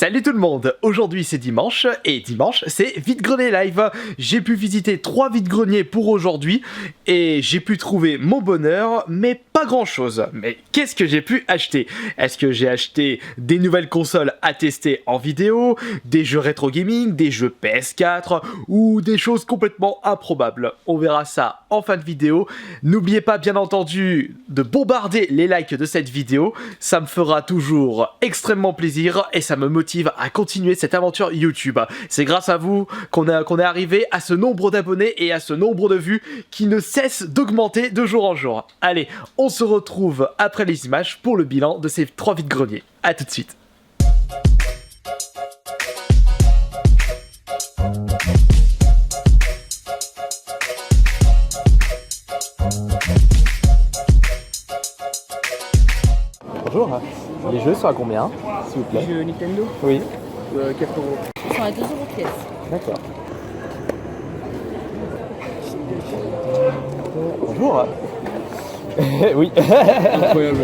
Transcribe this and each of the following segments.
Salut tout le monde, aujourd'hui c'est dimanche et dimanche c'est vide-grenier live. J'ai pu visiter 3 vide-greniers pour aujourd'hui et j'ai pu trouver mon bonheur mais pas grand chose. Mais qu'est-ce que j'ai pu acheter? Est-ce que j'ai acheté des nouvelles consoles à tester en vidéo, des jeux rétro gaming, des jeux PS4 ou des choses complètement improbables? On verra ça en fin de vidéo. N'oubliez pas bien entendu de bombarder les likes de cette vidéo, ça me fera toujours extrêmement plaisir et ça me motive à continuer cette aventure YouTube. C'est grâce à vous qu'on est arrivé à ce nombre d'abonnés et à ce nombre de vues qui ne cesse d'augmenter de jour en jour. Allez, on se retrouve après les images pour le bilan de ces 3 vide-greniers. A tout de suite. Bonjour, les jeux sont à combien, s'il vous plaît? Les jeux Nintendo? Oui. 4 euros. Ils sont à 2 € pièce. D'accord. Bonjour. Oui. Incroyable.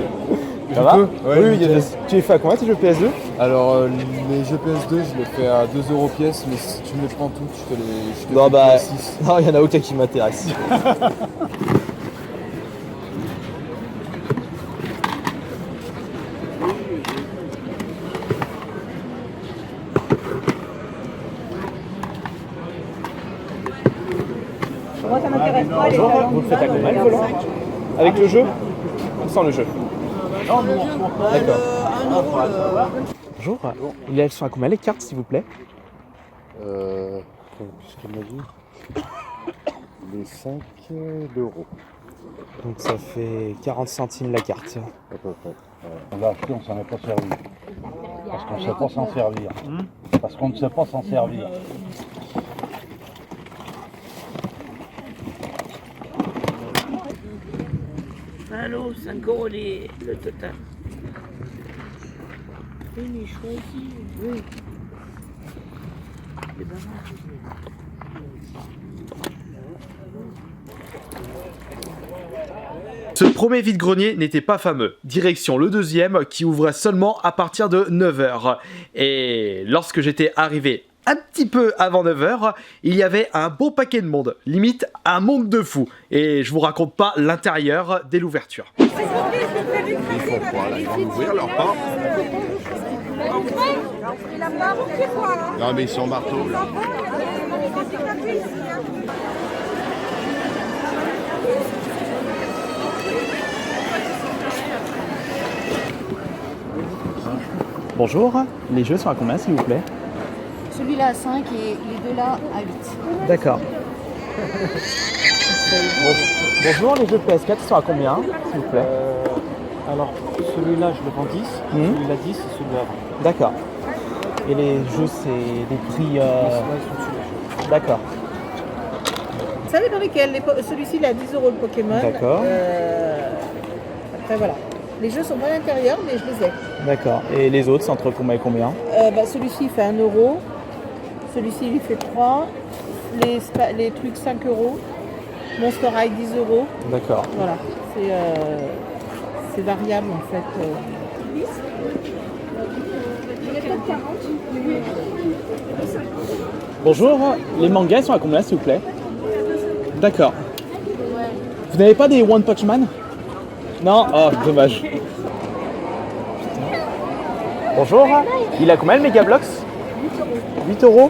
Ça va? Ouais, Oui, nickel. tu les fais à combien tes jeux PS2? Alors, les jeux PS2, je les fais à 2 € pièce, mais si tu me les prends toutes, je te les Non, fais bah, à 6. non, il y en a aucun qui m'intéresse. Moi, ça m'intéresse pas. Bonjour, vous le faites à combien le volant? Avec le jeu? Ou sans le jeu? D'accord. Bonjour, elles sont à combien les cartes, s'il vous plaît? Qu'est-ce qu'elle m'a dit? Les 5 €. Donc ça fait 40 centimes la carte. À peu près. On l'a acheté, on ne s'en est pas servi. Parce qu'on ne sait pas s'en servir. Parce qu'on ne sait pas s'en servir. Allô, 5 € le total. Oui, mais choisis. Oui. C'est pas grave. Ce premier vide-grenier n'était pas fameux. Direction le deuxième qui ouvrait seulement à partir de 9 h. Et lorsque j'étais arrivé un petit peu avant 9 h, il y avait un beau paquet de monde, limite un monde de fous. Et je vous raconte pas l'intérieur dès l'ouverture. Ils font quoi là? Ils vont ouvrir leur porte? Non mais ils sont marteaux là. Bonjour, les jeux sont à combien s'il vous plaît? Celui-là à 5 et les deux là à 8. D'accord. Bonjour, les jeux PS4 sont à combien s'il vous plaît? Alors, celui-là, je le vends 10, celui-là 10 et celui-là 20. D'accord. Et les jeux, c'est des prix... D'accord. Ça dépend lesquels. Celui-ci, il a 10 € le Pokémon. D'accord. Après, voilà. Les jeux sont pas à l'intérieur, mais je les ai. D'accord. Et les autres, c'est entre combien et combien? Celui-ci, il fait 1 €. Celui-ci, il fait 3. Les trucs, 5 €. Monster High, 10 €. D'accord. Voilà. C'est variable, en fait. Bonjour, les mangas sont à combien s'il vous plaît? D'accord. Vous n'avez pas des One Punch Man? Non? Oh, dommage. Bonjour, il a combien le Megablox? 8 €.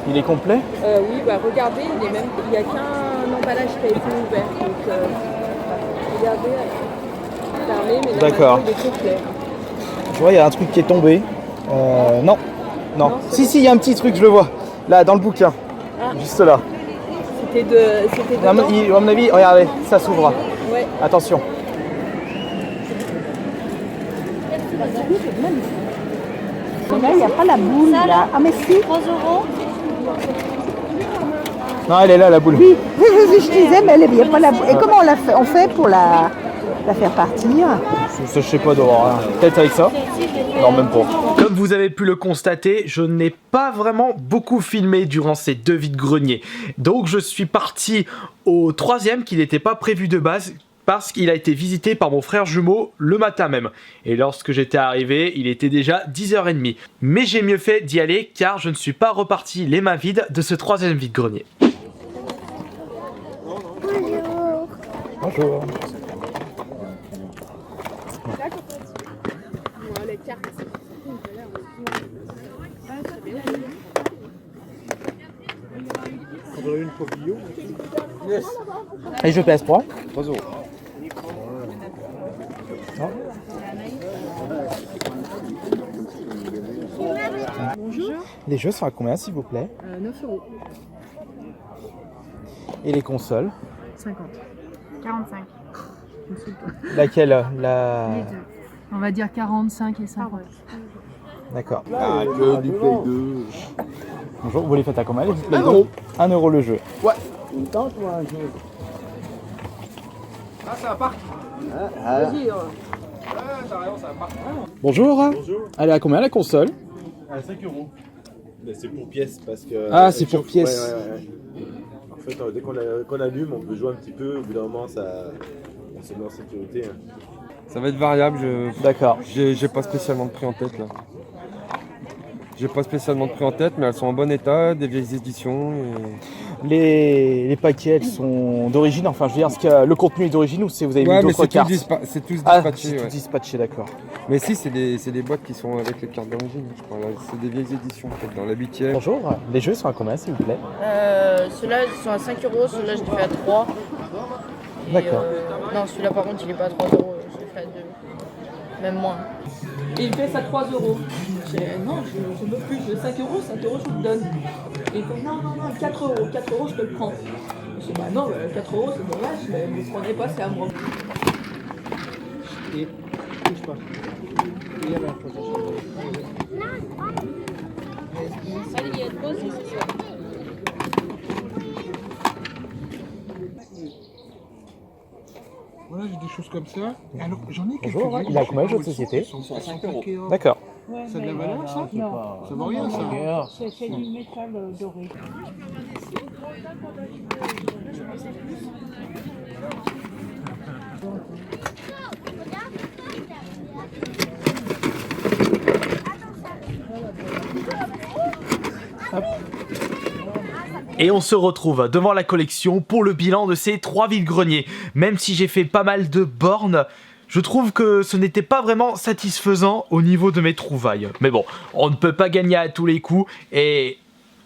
Il est complet? Oui, bah regardez, il n'y a qu'un emballage qui a été ouvert. Donc regardez, fermé, mais d'accord. il est complet. Je vois, il y a un truc qui est tombé. Non. Non. Si, il y a un petit truc, je le vois. Là, dans le bouquin. Ah. Juste là. C'était dedans. À mon avis, regardez, ça s'ouvre. Ouais. Attention. Là, il n'y a pas la boule là. Ah mais si. 3 €. Non, elle est là, la boule. Oui, je disais, mais il n'y a pas la boule. Et comment on fait pour la faire partir? Je sais pas d'avoir. Peut-être avec ça? Non, même pas. Comme vous avez pu le constater, je n'ai pas vraiment beaucoup filmé durant ces 2 vide-greniers. Donc je suis parti au 3e qui n'était pas prévu de base, parce qu'il a été visité par mon frère jumeau le matin même. Et lorsque j'étais arrivé, il était déjà 10h30. Mais j'ai mieux fait d'y aller car je ne suis pas reparti les mains vides de ce 3e vide-grenier. Bonjour. Et je PS3 3 euros. Les jeux sont à combien s'il vous plaît? 9 euros. Et les consoles? 50. 45. Laquelle? Les deux. On va dire 45 et 50. D'accord. Ah, que du Play 2. Bonjour, vous les faites à combien? 1 euro. 1 euro le jeu. Ouais. Bonjour. Elle est à combien la console? À 5 euros. Mais c'est pour pièce parce que. Ah, c'est pour pièce. Ouais. En fait, dès qu'on allume, on peut jouer un petit peu. Au bout d'un moment, on se met en sécurité. Ça va être variable. D'accord. J'ai pas spécialement de prix en tête là. J'ai pas spécialement de prix en tête, mais elles sont en bon état, des vieilles éditions. Les paquets, elles sont d'origine, enfin je veux dire, est-ce que le contenu est d'origine ou c'est vous avez mis d'autres cartes? C'est tous Ah, dispatchés. c'est tout Ouais. dispatché, d'accord. Mais si, c'est des boîtes qui sont avec les cartes d'origine, je crois. Là, c'est des vieilles éditions, peut-être dans la 8e. Bonjour, les jeux sont à combien s'il vous plaît? Ceux-là ils sont à 5 euros, ceux-là je les fais à 3. Et, D'accord. non, celui-là par contre il est pas à 3 euros, je l'ai fait à 2. Même moins. Et il fait ça 3 euros. Non, je veux plus, je veux 5 euros, 5 euros je vous le donne. Et il fait non, 4 euros, 4 euros je te le prends. Je dis bah non, 4 euros c'est dommage, mais vous ne prenez pas, c'est à moi. Et touche pas. Il y a la Voilà, j'ai des choses comme ça. Alors, j'en ai quelques-uns. Bonjour, il a combien le jeu de société? Ils sont à 5 euros. D'accord. Ça a de la valeur, ça? Non. Ça vaut rien, ça. C'est du métal doré. Et on se retrouve devant la collection pour le bilan de ces 3 vide-greniers. Même si j'ai fait pas mal de bornes, je trouve que ce n'était pas vraiment satisfaisant au niveau de mes trouvailles. Mais bon, on ne peut pas gagner à tous les coups et...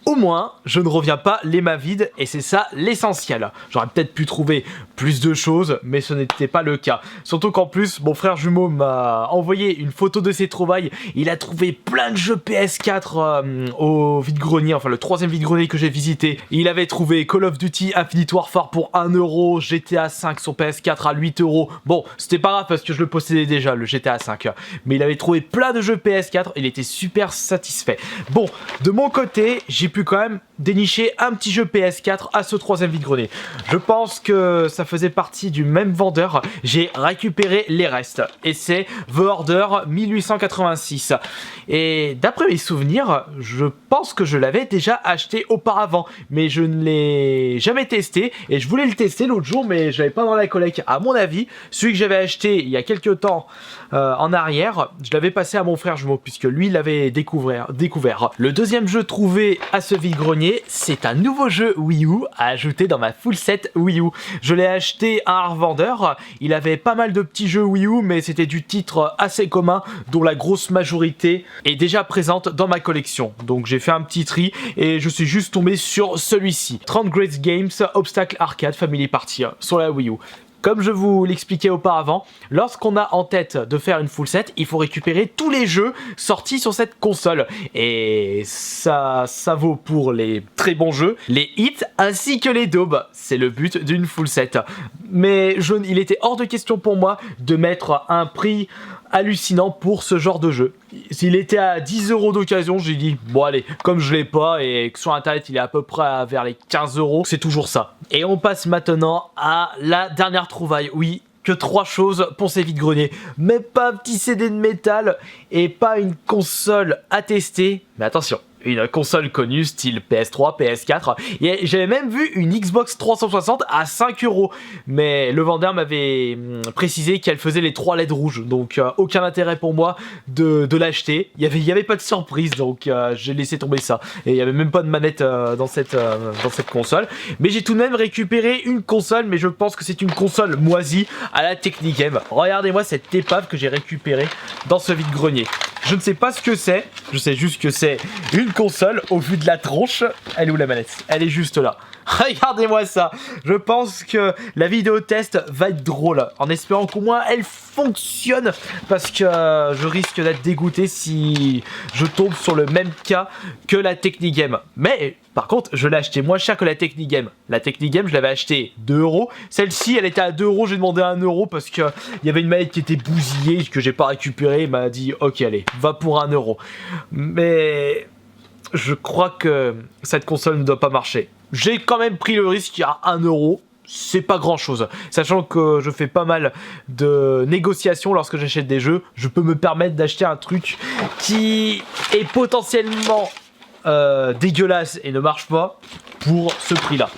au moins, je ne reviens pas les mains vides et c'est ça l'essentiel. J'aurais peut-être pu trouver plus de choses, mais ce n'était pas le cas. Surtout qu'en plus, mon frère jumeau m'a envoyé une photo de ses trouvailles. Il a trouvé plein de jeux PS4 au vide-grenier, enfin le 3e vide-grenier que j'ai visité. Il avait trouvé Call of Duty Infinite Warfare pour 1 euro, GTA 5 sur PS4 à 8 euros. Bon, c'était pas grave parce que je le possédais déjà, le GTA 5. Mais il avait trouvé plein de jeux PS4, il était super satisfait. Bon, de mon côté, j'ai pu quand même dénicher un petit jeu PS4 à ce 3e vide-grenier. Je pense que ça faisait partie du même vendeur. J'ai récupéré les restes et c'est The Order 1886. Et d'après mes souvenirs, je pense que je l'avais déjà acheté auparavant, mais je ne l'ai jamais testé et je voulais le tester l'autre jour, mais je l'avais pas dans la collecte. À mon avis, celui que j'avais acheté il y a quelques temps en arrière, je l'avais passé à mon frère jumeau puisque lui l'avait découvert. Le deuxième jeu trouvé à ce vide-grenier, c'est un nouveau jeu Wii U à ajouter dans ma full set Wii U. Je l'ai acheté à un revendeur, il avait pas mal de petits jeux Wii U, mais c'était du titre assez commun, dont la grosse majorité est déjà présente dans ma collection. Donc j'ai fait un petit tri et je suis juste tombé sur celui-ci. 30 Great Games Obstacle Arcade Family Party sur la Wii U. Comme je vous l'expliquais auparavant, lorsqu'on a en tête de faire une full set, il faut récupérer tous les jeux sortis sur cette console. Et ça vaut pour les très bons jeux, les hits ainsi que les daubes. C'est le but d'une full set. Mais il était hors de question pour moi de mettre un prix hallucinant pour ce genre de jeu. S'il était à 10 euros d'occasion, j'ai dit bon allez, comme je l'ai pas et que sur internet il est à peu près vers les 15 euros, c'est toujours ça. Et on passe maintenant à la dernière trouvaille. Oui, que 3 choses pour ces vide-greniers. Mais pas un petit CD de métal et pas une console à tester. Mais attention, une console connue style PS3, PS4. Et j'avais même vu une Xbox 360 à 5 €. Mais le vendeur m'avait précisé qu'elle faisait les 3 LED rouges. Donc aucun intérêt pour moi de l'acheter. Il y avait pas de surprise, donc j'ai laissé tomber ça. Et il n'y avait même pas de manette dans cette console. Mais j'ai tout de même récupéré une console, mais je pense que c'est une console moisie à la Technigame. Regardez-moi cette épave que j'ai récupérée dans ce vide-grenier. Je ne sais pas ce que c'est, je sais juste que c'est une console au vu de la tronche. Elle est où la manette? Elle est juste là. Regardez-moi ça. Je pense que la vidéo test va être drôle, en espérant qu'au moins elle fonctionne, parce que je risque d'être dégoûté si je tombe sur le même cas que la Technigame. Mais par contre, je l'ai acheté moins cher que la Technigame. La Technigame, je l'avais acheté 2 €. Celle-ci, elle était à 2 €. J'ai demandé 1 € parce qu'il y avait une manette qui était bousillée, que j'ai pas récupérée. Il m'a dit, ok, allez, va pour 1 €. Mais je crois que cette console ne doit pas marcher. J'ai quand même pris le risque à 1 €. C'est pas grand chose, sachant que je fais pas mal de négociations lorsque j'achète des jeux. Je peux me permettre d'acheter un truc qui est potentiellement dégueulasse et ne marche pas pour ce prix là.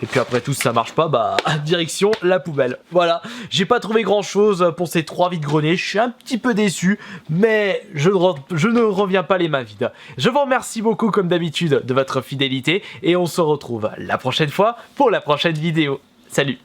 Et puis après tout, si ça marche pas, bah direction la poubelle. Voilà, j'ai pas trouvé grand chose pour ces 3 vide-greniers. Je suis un petit peu déçu, mais je ne reviens pas les mains vides. Je vous remercie beaucoup comme d'habitude de votre fidélité et on se retrouve la prochaine fois pour la prochaine vidéo. Salut!